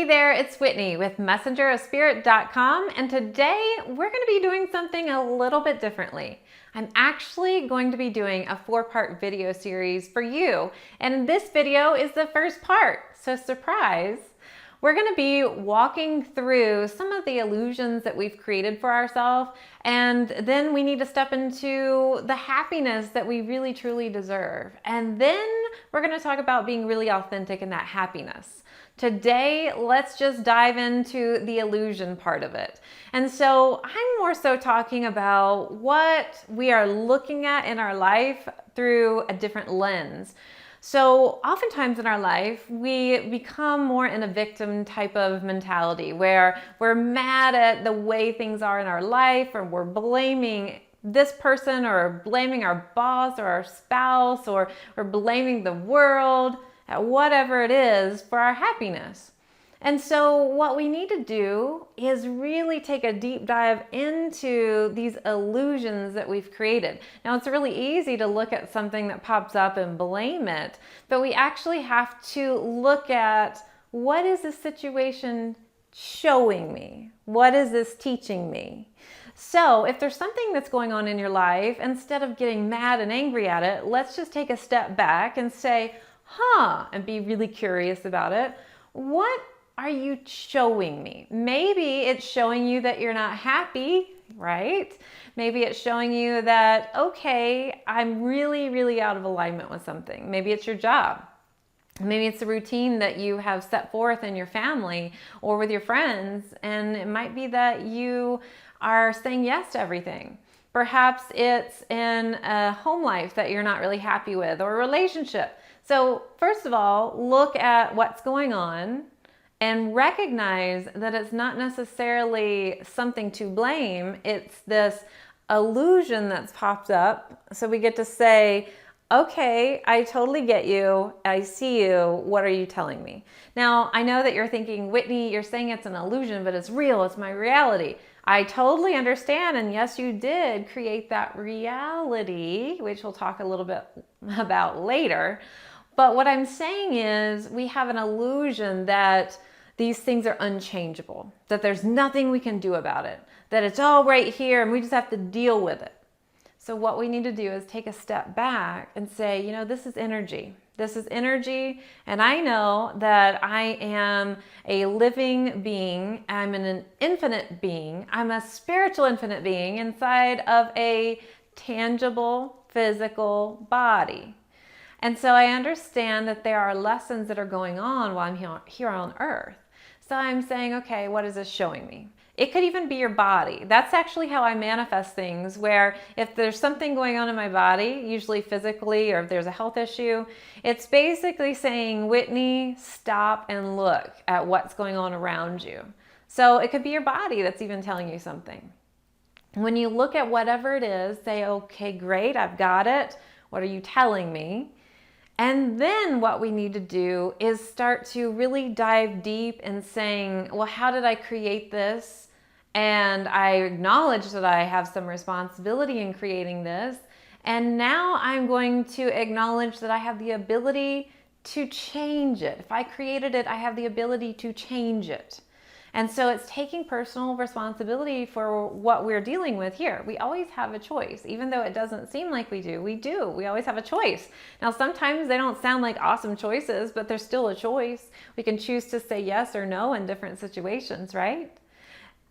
Hey there, it's Whitney with messengerofspirit.com, and today we're going to be doing something a little bit differently. I'm actually going to be doing a 4-part video series for you, and this video is the first part, so surprise! We're going to be walking through some of the illusions that we've created for ourselves, and then we need to step into the happiness that we really truly deserve. And then we're going to talk about being really authentic in that happiness. Today, let's just dive into the illusion part of it. And so I'm more so talking about what we are looking at in our life through a different lens. So oftentimes in our life, we become more in a victim type of mentality where we're mad at the way things are in our life, or we're blaming this person, or blaming our boss or our spouse, or we're blaming the world, at whatever it is, for our happiness. And so what we need to do is really take a deep dive into these illusions that we've created. Now, it's really easy to look at something that pops up and blame it, but we actually have to look at, what is this situation showing me? What is this teaching me? So if there's something that's going on in your life, instead of getting mad and angry at it, let's just take a step back and say, and be really curious about it. What are you showing me? Maybe it's showing you that you're not happy, right? Maybe it's showing you that, okay, I'm really, really out of alignment with something. Maybe it's your job. Maybe it's the routine that you have set forth in your family or with your friends, and it might be that you are saying yes to everything. Perhaps it's in a home life that you're not really happy with, or a relationship. So first of all, look at what's going on and recognize that it's not necessarily something to blame. It's this illusion that's popped up. So we get to say, okay, I totally get you. I see you. What are you telling me? Now, I know that you're thinking, Whitney, you're saying it's an illusion, but it's real. It's my reality. I totally understand. And yes, you did create that reality, which we'll talk a little bit about later. But what I'm saying is, we have an illusion that these things are unchangeable, that there's nothing we can do about it, that it's all right here and we just have to deal with it. So what we need to do is take a step back and say, you know, this is energy. This is energy, and I know that I am a living being. I'm an infinite being. I'm a spiritual infinite being inside of a tangible physical body. And so I understand that there are lessons that are going on while I'm here on earth. So I'm saying, okay, what is this showing me? It could even be your body. That's actually how I manifest things, where if there's something going on in my body, usually physically, or if there's a health issue, it's basically saying, Whitney, stop and look at what's going on around you. So it could be your body that's even telling you something. When you look at whatever it is, say, okay, great, I've got it. What are you telling me? And then what we need to do is start to really dive deep in saying, well, how did I create this? And I acknowledge that I have some responsibility in creating this. And now I'm going to acknowledge that I have the ability to change it. If I created it, I have the ability to change it. And so it's taking personal responsibility for what we're dealing with here. We always have a choice, even though it doesn't seem like we do. We do. We always have a choice. Now, sometimes they don't sound like awesome choices, but they're still a choice. We can choose to say yes or no in different situations, right?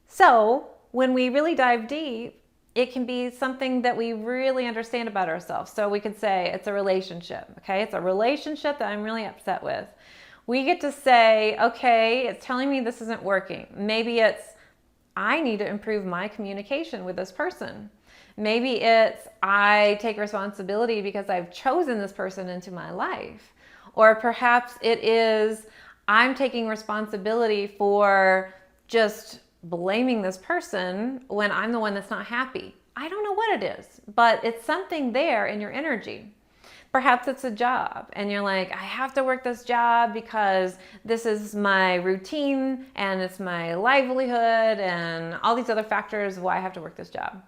So when we really dive deep, it can be something that we really understand about ourselves. So we could say it's a relationship, okay? It's a relationship that I'm really upset with. We get to say, okay, it's telling me this isn't working. Maybe it's, I need to improve my communication with this person. Maybe it's, I take responsibility because I've chosen this person into my life. Or perhaps it is, I'm taking responsibility for just blaming this person when I'm the one that's not happy. I don't know what it is, but it's something there in your energy. Perhaps it's a job and you're like, I have to work this job because this is my routine and it's my livelihood and all these other factors why I have to work this job.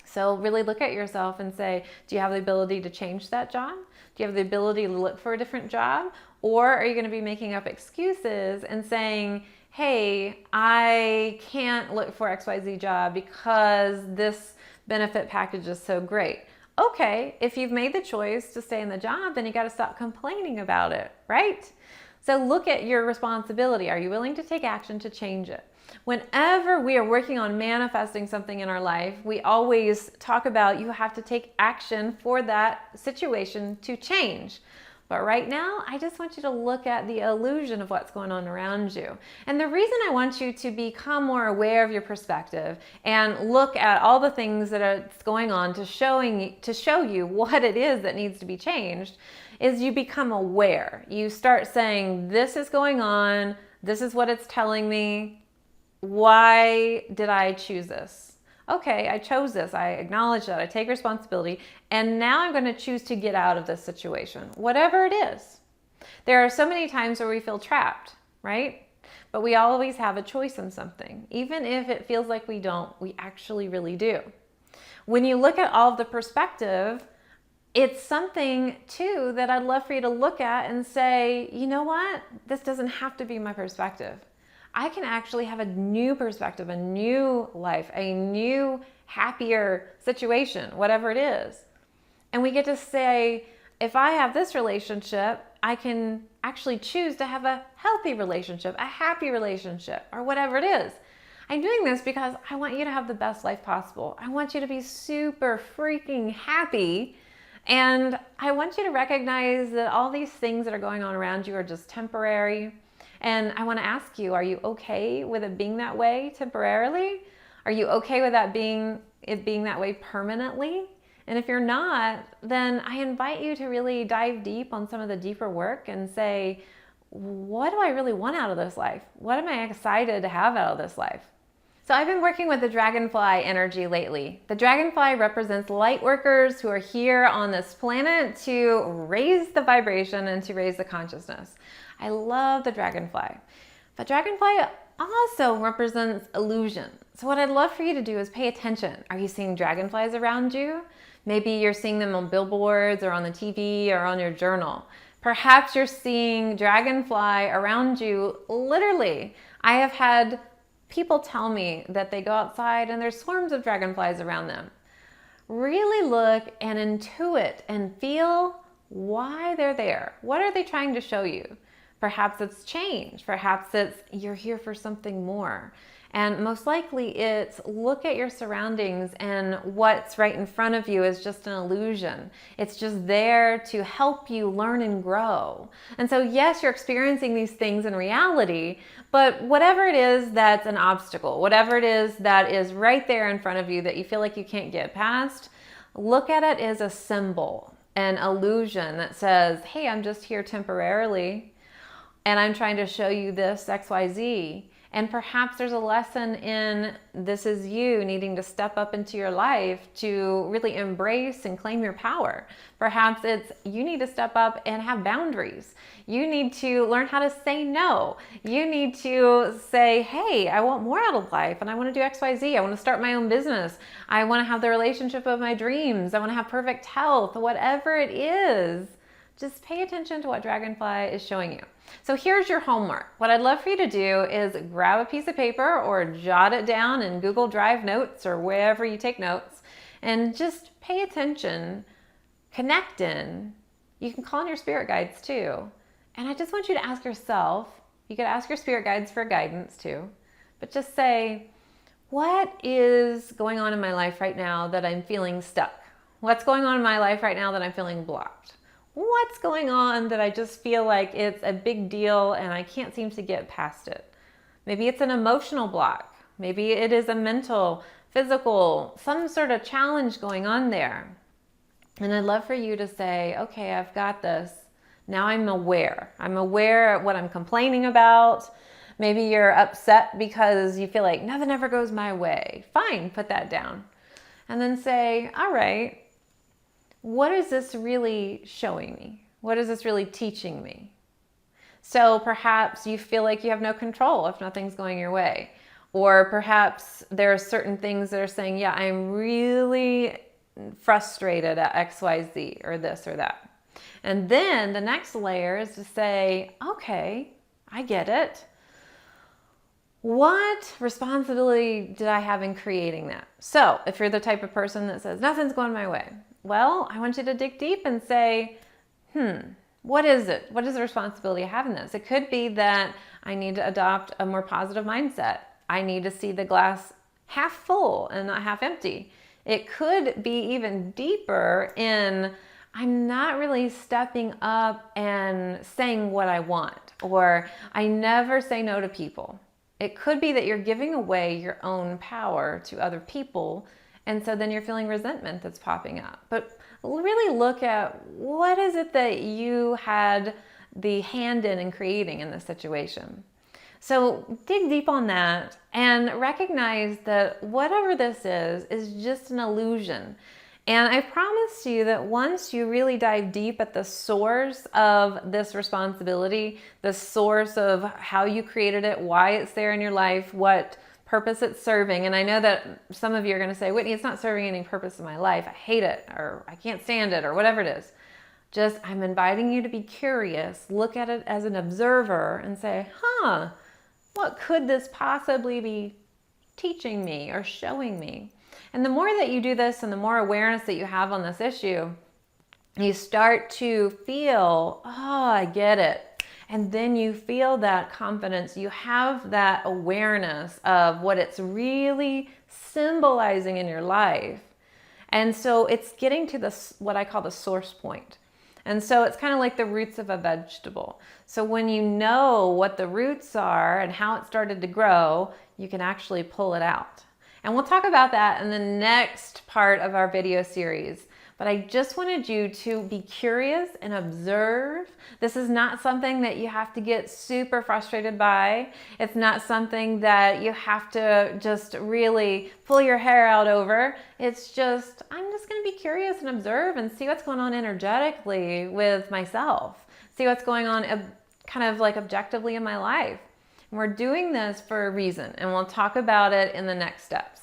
So really look at yourself and say, do you have the ability to change that job? Do you have the ability to look for a different job? Or are you going to be making up excuses and saying, hey, I can't look for XYZ job because this benefit package is so great? Okay, if you've made the choice to stay in the job, then you got to stop complaining about it, right? So look at your responsibility. Are you willing to take action to change it? Whenever we are working on manifesting something in our life, we always talk about you have to take action for that situation to change. But right now, I just want you to look at the illusion of what's going on around you. And the reason I want you to become more aware of your perspective and look at all the things that are going on to show you what it is that needs to be changed is you become aware. You start saying, this is going on, this is what it's telling me. Why did I choose this? Okay, I chose this. I acknowledge that. I take responsibility. And now I'm going to choose to get out of this situation, whatever it is. There are so many times where we feel trapped, right? But we always have a choice in something. Even if it feels like we don't, we actually really do. When you look at all of the perspective, it's something too that I'd love for you to look at and say, you know what? This doesn't have to be my perspective. I can actually have a new perspective, a new life, a new, happier situation, whatever it is. And we get to say, if I have this relationship, I can actually choose to have a healthy relationship, a happy relationship, or whatever it is. I'm doing this because I want you to have the best life possible. I want you to be super freaking happy. And I want you to recognize that all these things that are going on around you are just temporary. And I want to ask you, are you okay with it being that way temporarily? Are you okay with it being that way permanently? And if you're not, then I invite you to really dive deep on some of the deeper work and say, what do I really want out of this life? What am I excited to have out of this life? So I've been working with the dragonfly energy lately. The dragonfly represents light workers who are here on this planet to raise the vibration and to raise the consciousness. I love the dragonfly. But dragonfly also represents illusion. So what I'd love for you to do is pay attention. Are you seeing dragonflies around you? Maybe you're seeing them on billboards or on the TV or on your journal. Perhaps you're seeing dragonfly around you literally. I have had people tell me that they go outside and there's swarms of dragonflies around them. Really look and intuit and feel why they're there. What are they trying to show you? Perhaps it's change. Perhaps it's you're here for something more. And most likely it's look at your surroundings and what's right in front of you is just an illusion. It's just there to help you learn and grow. And so yes, you're experiencing these things in reality, but whatever it is that's an obstacle, whatever it is that is right there in front of you that you feel like you can't get past, look at it as a symbol, an illusion that says, hey, I'm just here temporarily. And I'm trying to show you this XYZ. And perhaps there's a lesson in this is you needing to step up into your life to really embrace and claim your power. Perhaps it's you need to step up and have boundaries. You need to learn how to say no. You need to say, hey, I want more out of life and I want to do XYZ. I want to start my own business. I want to have the relationship of my dreams. I want to have perfect health, whatever it is. Just pay attention to what Dragonfly is showing you. So here's your homework. What I'd love for you to do is grab a piece of paper or jot it down in Google Drive notes or wherever you take notes and just pay attention, connect in. You can call on your spirit guides too. And I just want you to ask yourself, you could ask your spirit guides for guidance too, but just say, what is going on in my life right now that I'm feeling stuck? What's going on in my life right now that I'm feeling blocked? What's going on that I just feel like it's a big deal and I can't seem to get past it? Maybe it's an emotional block. Maybe it is a mental, physical, some sort of challenge going on there. And I'd love for you to say, okay, I've got this. Now I'm aware. I'm aware of what I'm complaining about. Maybe you're upset because you feel like nothing ever goes my way. Fine, put that down. And then say, all right, what is this really showing me? What is this really teaching me? So perhaps you feel like you have no control if nothing's going your way. Or perhaps there are certain things that are saying, yeah, I'm really frustrated at XYZ or this or that. And then the next layer is to say, okay, I get it. What responsibility did I have in creating that? So if you're the type of person that says, nothing's going my way, well, I want you to dig deep and say, what is it? What is the responsibility I have in this? It could be that I need to adopt a more positive mindset. I need to see the glass half full and not half empty. It could be even deeper in, I'm not really stepping up and saying what I want, or I never say no to people. It could be that you're giving away your own power to other people, and so then you're feeling resentment that's popping up. But really look at, what is it that you had the hand in creating in this situation? So dig deep on that and recognize that whatever this is just an illusion. And I promise you that once you really dive deep at the source of this responsibility, the source of how you created it, why it's there in your life, what purpose it's serving. And I know that some of you are going to say, Whitney, it's not serving any purpose in my life. I hate it, or I can't stand it, or whatever it is. Just, I'm inviting you to be curious, look at it as an observer and say, what could this possibly be teaching me or showing me? And the more that you do this and the more awareness that you have on this issue, you start to feel, I get it. And then you feel that confidence. You have that awareness of what it's really symbolizing in your life. And so it's getting to this, what I call the source point. And so it's kind of like the roots of a vegetable. So when you know what the roots are and how it started to grow, you can actually pull it out. And we'll talk about that in the next part of our video series. But I just wanted you to be curious and observe. This is not something that you have to get super frustrated by. It's not something that you have to just really pull your hair out over. It's just, I'm just going to be curious and observe and see what's going on energetically with myself. See what's going on kind of like objectively in my life. And we're doing this for a reason, and we'll talk about it in the next steps.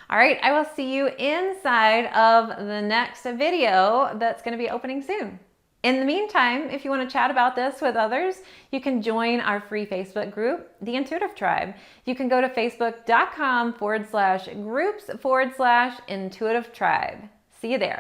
All right, I will see you inside of the next video that's going to be opening soon. In the meantime, if you want to chat about this with others, you can join our free Facebook group, The Intuitive Tribe. You can go to facebook.com/groups/Intuitive Tribe. See you there.